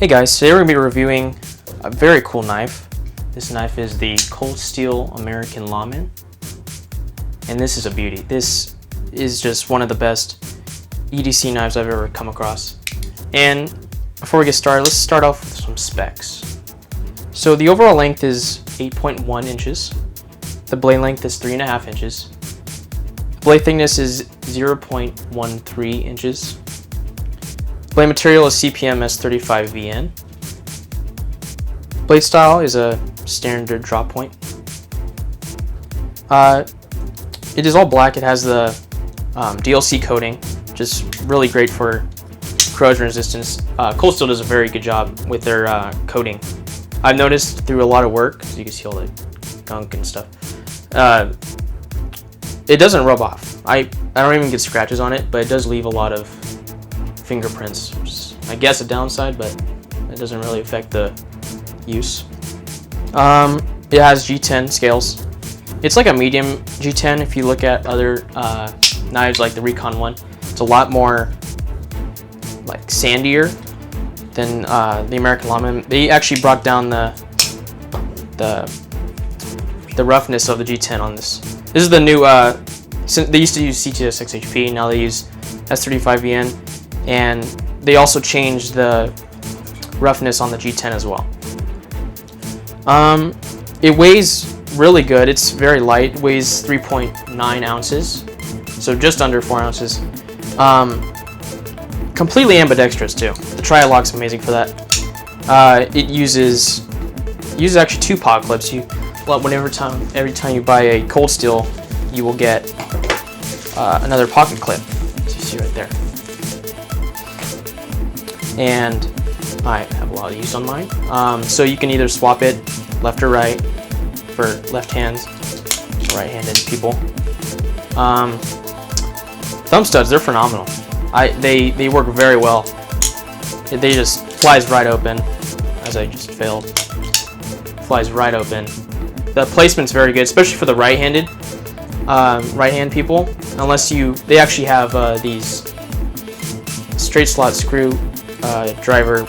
Hey guys, today we're going to be reviewing a very cool knife. This knife is the Cold Steel American Lawman, and this is a beauty. This is just one of the best EDC knives I've ever come across. And before we get started, let's start off with some specs. So the overall length is 8.1 inches. The blade length is 3.5 inches. Blade thickness is 0.13 inches. Blade material is CPM S35VN. Blade style is a standard drop point. It is all black. It has the DLC coating, which is really great for corrosion resistance. Cold Steel does a very good job with their coating. I've noticed through a lot of work, so you can see all the gunk and stuff, it doesn't rub off. I don't even get scratches on it, but it does leave a lot of fingerprints, which is, I guess, a downside, but it doesn't really affect the use. It has G10 scales. It's like a medium G10 if you look at other knives like the Recon one. It's a lot more like sandier than the American Lawman. They actually brought down the roughness of the G10 on this. This is the new, since they used to use CTS XHP, now they use S35VN, and they also changed the roughness on the G10 as well. It weighs really good. It's very light. It weighs 3.9 ounces, so just under 4 ounces. Completely ambidextrous too. The tri-lock's amazing for that. It uses actually 2 pod clips. Every time you buy a Cold Steel, you will get another pocket clip, as you see right there. And I have a lot of use on mine. So you can either swap it left or right for left hands, right-handed people. Thumb studs, they're phenomenal. They work very well. They just flies right open, as I just failed. Flies right open. The placement's very good, especially for the right-handed right-hand people. They actually have these straight slot screw driver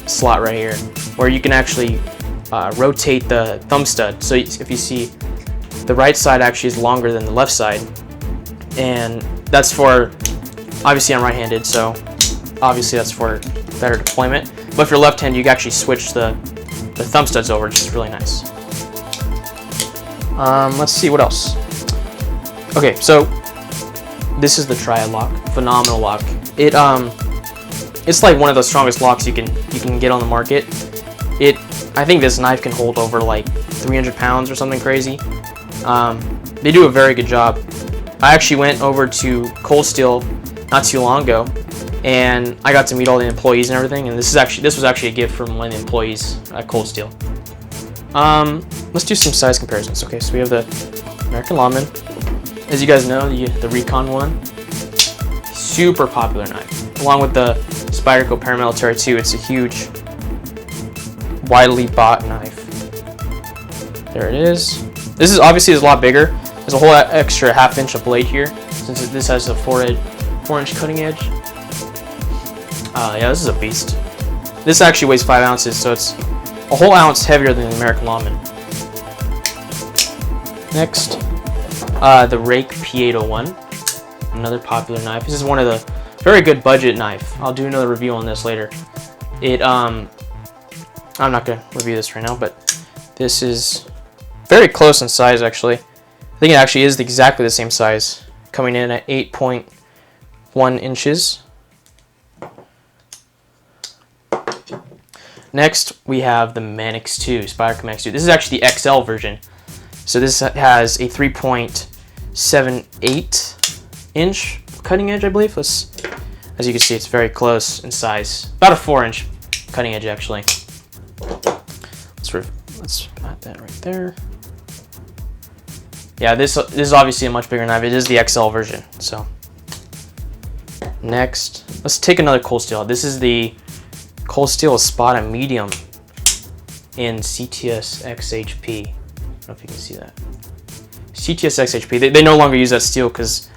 slot right here, where you can actually rotate the thumb stud. So if you see, the right side actually is longer than the left side, and that's for, obviously I'm right-handed, so obviously that's for better deployment. But if you're left-handed, you can actually switch the thumb studs over, which is really nice. Let's see what else. Okay, so this is the Triad lock. Phenomenal lock. It's like one of the strongest locks you can get on the market. I think this knife can hold over like 300 pounds or something crazy. They do a very good job. I actually went over to Cold Steel not too long ago, and I got to meet all the employees and everything. And this was actually a gift from one of the employees at Cold Steel. Let's do some size comparisons. Okay, so we have the American Lawman. As you guys know, the Recon one, super popular knife. Along with the Spyderco Paramilitary 2, it's a huge, widely bought knife. There it is. This is obviously a lot bigger. There's a whole extra ½ inch of blade here, since this has a 4-inch cutting edge. Yeah, this is a beast. This actually weighs 5 ounces, so it's a whole ounce heavier than the American Lawman. Next, the Rake P801, another popular knife. This is one of the very good budget knife. I'll do another review on this later. I'm not gonna review this right now, but this is very close in size actually. I think it actually is exactly the same size, coming in at 8.1 inches. Next, we have the Manix 2, Spyderco Manix 2. This is actually the XL version. So this has a 3.78 inch cutting edge, I believe. As you can see, it's very close in size. About a 4-inch cutting edge, actually. Let's add that right there. Yeah, this is obviously a much bigger knife. It is the XL version. So next, let's take another Cold Steel. This is the Cold Steel Espada Medium in CTS XHP. I don't know if you can see that. CTS XHP. They no longer use that steel because,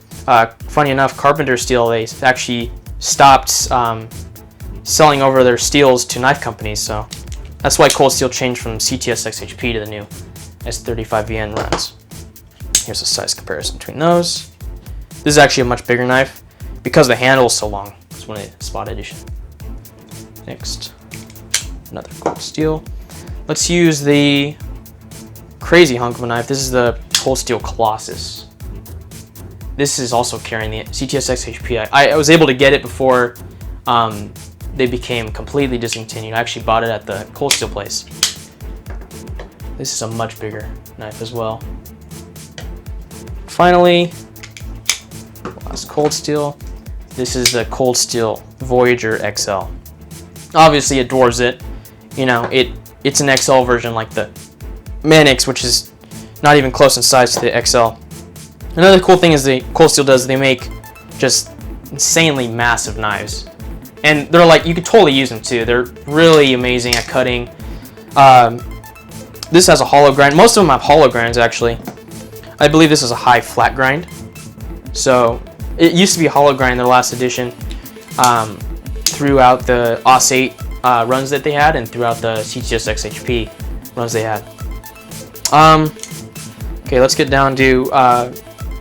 funny enough, Carpenter steel, they actually stopped selling over their steels to knife companies, so that's why Cold Steel changed from CTS XHP to the new S35VN runs. Here's a size comparison between those. This is actually a much bigger knife because the handle is so long. It's one of the Spot Edition. Next, another Cold Steel. Let's use the crazy hunk of a knife. This is the Cold Steel Colossus. This is also carrying the CTS XHP. I was able to get it before they became completely discontinued. I actually bought it at the Cold Steel place. This is a much bigger knife as well. Finally, last Cold Steel. This is the Cold Steel Voyager XL. Obviously, it dwarfs it. You know, it's an XL version like the Manix, which is not even close in size to the XL. Another cool thing is the Cold Steel does, they make just insanely massive knives. And they're like, you could totally use them too. They're really amazing at cutting. This has a hollow grind. Most of them have hollow grinds actually. I believe this is a high flat grind. So it used to be a hollow grind, their last edition, throughout the OS 8 runs that they had and throughout the CTS XHP runs they had. Okay, let's get down to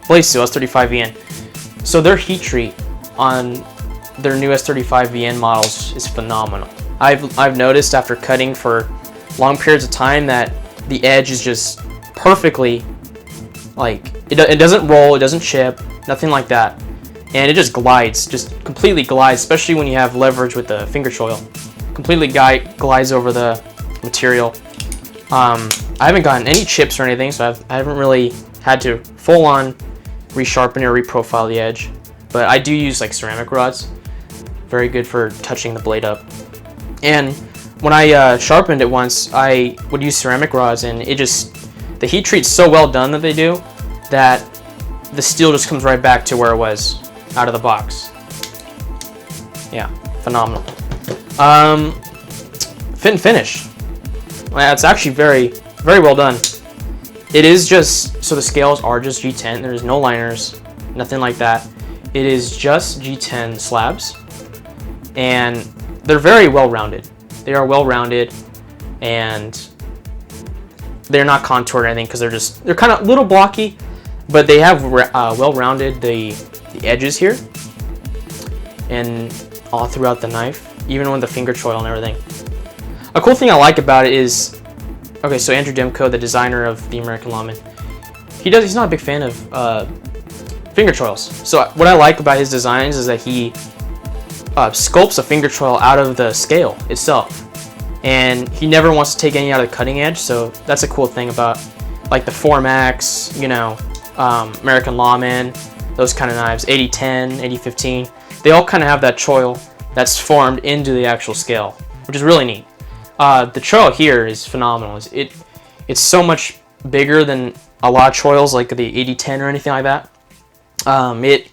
blade steel S35VN. So their heat treat on their new S35VN models is phenomenal. I've noticed after cutting for long periods of time that the edge is just perfectly, like, it doesn't roll, it doesn't chip, nothing like that. And it just glides, just completely glides, especially when you have leverage with the finger choil. Completely glides over the material. I haven't gotten any chips or anything, so I haven't really had to full on resharpen or reprofile the edge. But I do use like ceramic rods. Very good for touching the blade up. And when I sharpened it once, I would use ceramic rods, and it just, the heat treat's so well done that they do that the steel just comes right back to where it was out of the box. Yeah, phenomenal. Fit and finish. It's actually very, very well done. It is just, so the scales are just G10. There's no liners, nothing like that. It is just G10 slabs, and they're very well rounded. They are well rounded, and they're not contoured or anything because they're kind of a little blocky, but they have well rounded the edges here and all throughout the knife, even with the finger choil and everything. A cool thing I like about it is, okay, so Andrew Demko, the designer of the American Lawman, he's not a big fan of finger choils. So what I like about his designs is that he sculpts a finger choil out of the scale itself, and he never wants to take any out of the cutting edge. So that's a cool thing about like the 4Max, you know, American Lawman, those kind of knives, 8010, 8015. They all kind of have that choil that's formed into the actual scale, which is really neat. The choil here is phenomenal. It's so much bigger than a lot of choils like the 8010 or anything like that. It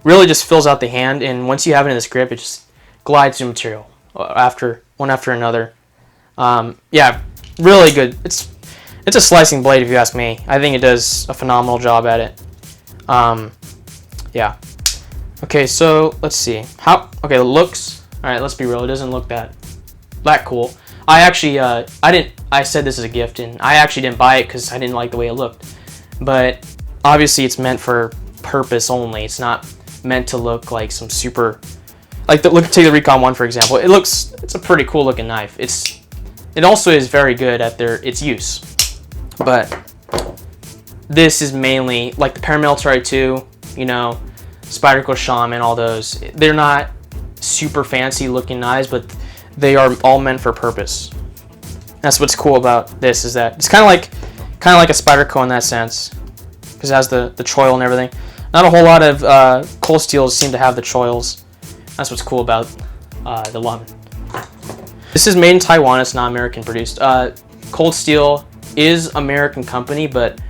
really just fills out the hand, and once you have it in this grip, it just glides through material one after another. Yeah, really good. It's a slicing blade if you ask me. I think it does a phenomenal job at it. Yeah. Okay, so let's see. Okay, it looks, all right, let's be real, it doesn't look that cool. I actually, I said this is a gift, and I actually didn't buy it because I didn't like the way it looked. But obviously it's meant for purpose only. It's not meant to look like some super, like take the Recon 1 for example. It's a pretty cool looking knife. It also is very good at its use. But this is mainly like the Paramilitary 2, you know, Spyderco Shaman, all those. They're not super fancy looking knives, but they are all meant for purpose. That's what's cool about this, is that it's kind of like a Spyderco in that sense, because it has the choil and everything. Not a whole lot of Cold Steels seem to have the choils. That's what's cool about the Lawman. This is made in Taiwan. It's not American produced. Cold Steel is American company, but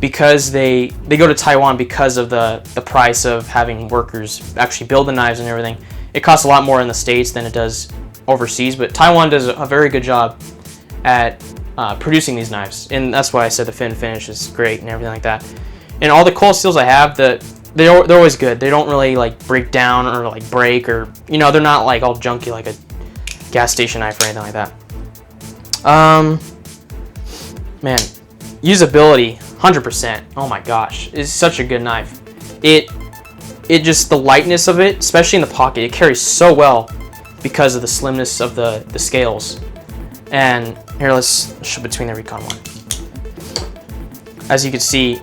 because they go to Taiwan because of the price of having workers actually build the knives and everything, it costs a lot more in the States than it does overseas. But Taiwan does a very good job at producing these knives, and that's why I said the fit and finish is great and everything like that. And all the Cold Steels I have, the they're always good. They don't really like break down or like break, or they're not like all junky like a gas station knife or anything like that. Man, usability 100%. Oh my gosh, it's such a good knife. It just, the lightness of it, especially in the pocket, it carries so well because of the slimness of the scales. And here, let's show between the Recon one. As you can see,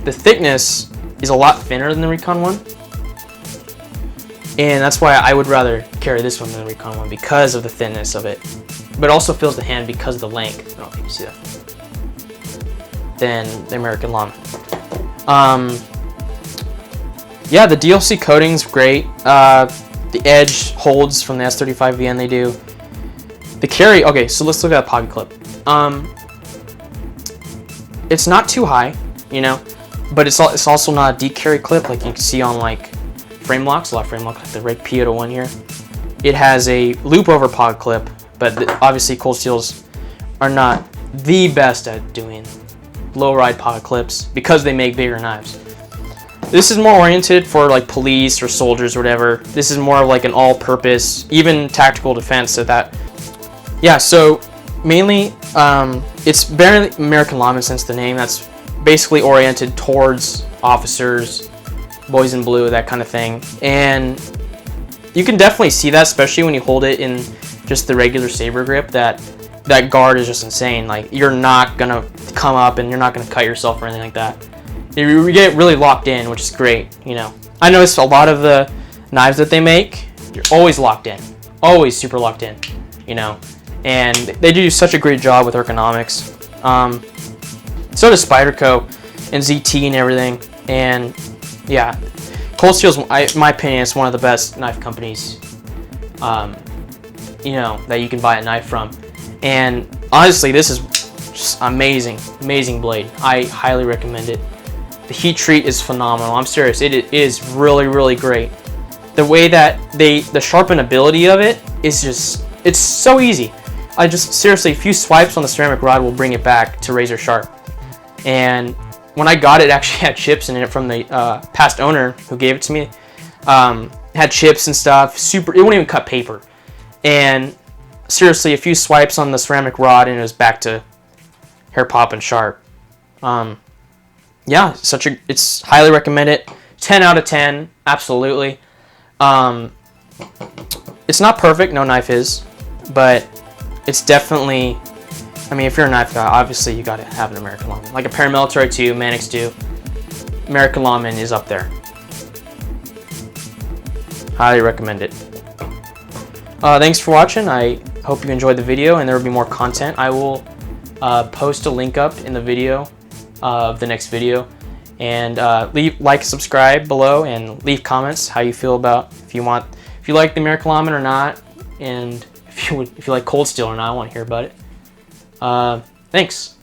the thickness is a lot thinner than the Recon one, and that's why I would rather carry this one than the Recon one, because of the thinness of it. But it also fills the hand because of the length. I don't know if you can see that. Than the American Lawman. Yeah, the DLC coating's great. The edge holds from the S35VN they do. The carry, okay, so let's look at a pocket clip. It's not too high, but it's also not a deep carry clip like you can see on like frame locks, a lot of frame locks like the Red P801 here. It has a loop over pocket clip, but obviously Cold Steels are not the best at doing low ride pocket clips because they make bigger knives. This is more oriented for like police or soldiers or whatever. This is more of like an all-purpose, even tactical defense at that. Yeah, so mainly it's barely American Lawman since the name. That's basically oriented towards officers, boys in blue, that kind of thing. And you can definitely see that, especially when you hold it in just the regular saber grip, that guard is just insane. Like, you're not gonna come up and you're not gonna cut yourself or anything like that. You get really locked in, which is great. I noticed a lot of the knives that they make, you're always locked in, always super locked in. And they do such a great job with ergonomics. So does Spyderco and ZT and everything. And yeah, Cold Steel's, in my opinion, is one of the best knife companies that you can buy a knife from. And honestly, this is just amazing blade. I highly recommend it. The heat treat is phenomenal. I'm serious, it is really, really great. The way that the sharpenability of it is just, it's so easy. Seriously, a few swipes on the ceramic rod will bring it back to razor sharp. And when I got it, actually had chips in it from the past owner who gave it to me. Had chips and stuff, it wouldn't even cut paper. And seriously, a few swipes on the ceramic rod and it was back to hair pop and sharp. Yeah, it's highly recommended. 10 out of 10, absolutely. It's not perfect, no knife is, but it's definitely, if you're a knife guy, obviously you gotta have an American Lawman. Like a Paramilitary 2, Manix 2, American Lawman is up there. Highly recommend it. Thanks for watching. I hope you enjoyed the video, and there will be more content. I will post a link up in the video of the next video, and subscribe below, and leave comments how you feel about, if you like the American Lawman or not, and if you like Cold Steel or not. I want to hear about it. Thanks.